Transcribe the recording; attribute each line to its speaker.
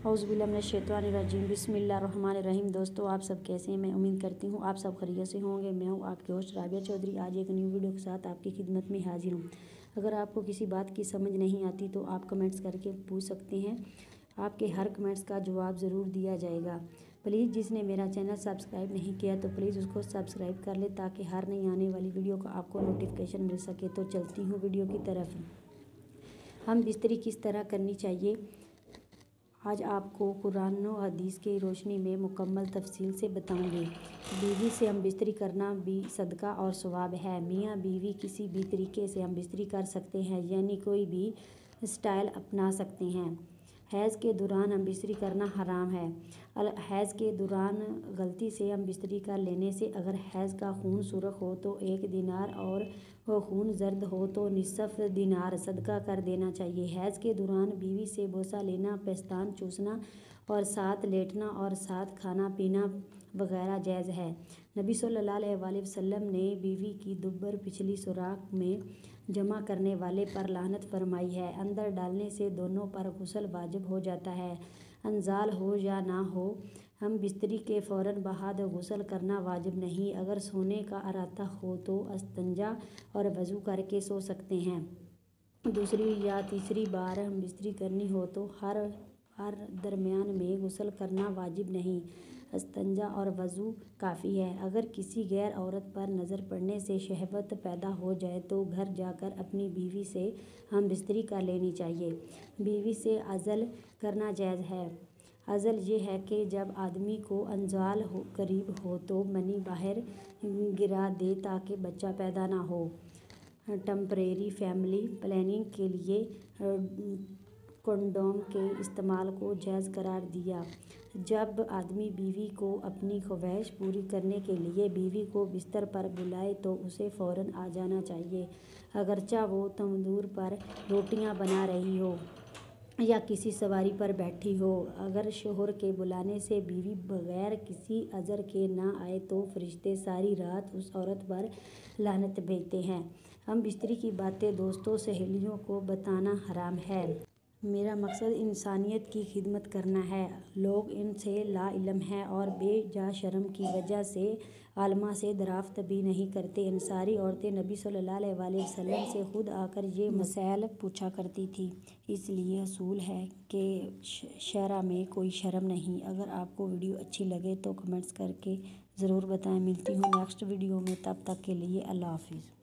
Speaker 1: औज़ुबिल्लाहिमिनश्शैतानिर्रजीम बिस्मिल्लाहिर्रहमानिर्रहीम। दोस्तों, आप सब कैसे हैं? मैं उम्मीद करती हूँ आप सब खैरियत से होंगे। मैं हूँ आपके होस्ट राबिया चौधरी। आज एक न्यू वीडियो के साथ आपकी खिदमत में हाजिर हूँ। अगर आपको किसी बात की समझ नहीं आती तो आप कमेंट्स करके पूछ सकते हैं। आपके हर कमेंट्स का जवाब ज़रूर दिया जाएगा। प्लीज़ जिसने मेरा चैनल सब्सक्राइब नहीं किया तो प्लीज़ उसको सब्सक्राइब कर ले ताकि हर नई आने वाली वीडियो का आपको नोटिफिकेशन मिल सके। तो चलती हूँ वीडियो की तरफ। हम बिस्तरी किस तरह करनी चाहिए, आज आपको कुरान और हदीस की रोशनी में मुकम्मल तफसील से बताऊंगी। बीवी से हम बिस्तरी करना भी सदका और सवाब है। मियाँ बीवी किसी भी तरीके से हम बिस्तरी कर सकते हैं, यानी कोई भी स्टाइल अपना सकते हैं। हैज़ के दौरान हम बिस्तरी करना हराम है। हैज़ के दौरान गलती से हम बिस्तरी कर लेने से अगर हैज़ का खून सुर्ख हो तो 1 दिनार और वो खून जर्द हो तो निसफ दिनार सदका कर देना चाहिए। हैज़ के दौरान बीवी से बोसा लेना, पेस्तान चूसना और साथ लेटना और साथ खाना पीना वगैरह जायज़ है। नबी सल्लल्लाहु अलैहि वसल्लम ने बीवी की दुबर पिछली सुराख में जमा करने वाले पर लानत फरमाई है। अंदर डालने से दोनों पर गुस्ल वाजिब हो जाता है। अंजाल हो या ना हो, हम बिस्तरी के फ़ौरन बाद गुस्ल करना वाजिब नहीं। अगर सोने का इरादा हो तो इस्तंजा और वज़ू करके सो सकते हैं। दूसरी या तीसरी बार हम बिस्तरी करनी हो तो हर दरमियान में गुस्ल करना वाजिब नहीं, इस्तंजा और वज़ू काफ़ी है। अगर किसी गैर औरत पर नज़र पड़ने से शहवत पैदा हो जाए तो घर जाकर अपनी बीवी से हम बिस्तरी कर लेनी चाहिए। बीवी से अज़ल करना जायज़ है। अज़ल ये है कि जब आदमी को अंजाल करीब हो तो मनी बाहर गिरा दे ताकि बच्चा पैदा ना हो। टेम्परेरी फैमिली प्लानिंग के लिए कंडोम के इस्तेमाल को जायज़ करार दिया। जब आदमी बीवी को अपनी ख्वाहिश पूरी करने के लिए बीवी को बिस्तर पर बुलाए तो उसे फ़ौरन आ जाना चाहिए, अगरचा वो तंदूर पर रोटियां बना रही हो या किसी सवारी पर बैठी हो। अगर शोहर के बुलाने से बीवी बगैर किसी अज़र के ना आए तो फरिश्ते सारी रात उस औरत पर लानत भेजते हैं। हम बिस्तरी की बातें दोस्तों सहेलियों को बताना हराम है। मेरा मकसद इंसानियत की खिदमत करना है। लोग इनसे लाइल्म हैं और बेजा शर्म की वजह से आलमा से दराफ्त भी नहीं करते। अंसारी औरतें नबी सल्लल्लाहु अलैहि वसल्लम से खुद आकर ये मसाइल पूछा करती थी। इसलिए असूल है कि शरा में कोई शर्म नहीं। अगर आपको वीडियो अच्छी लगे तो कमेंट्स करके ज़रूर बताएं। मिलती हूँ नेक्स्ट वीडियो में, तब तक के लिए अल्लाह हाफिज़।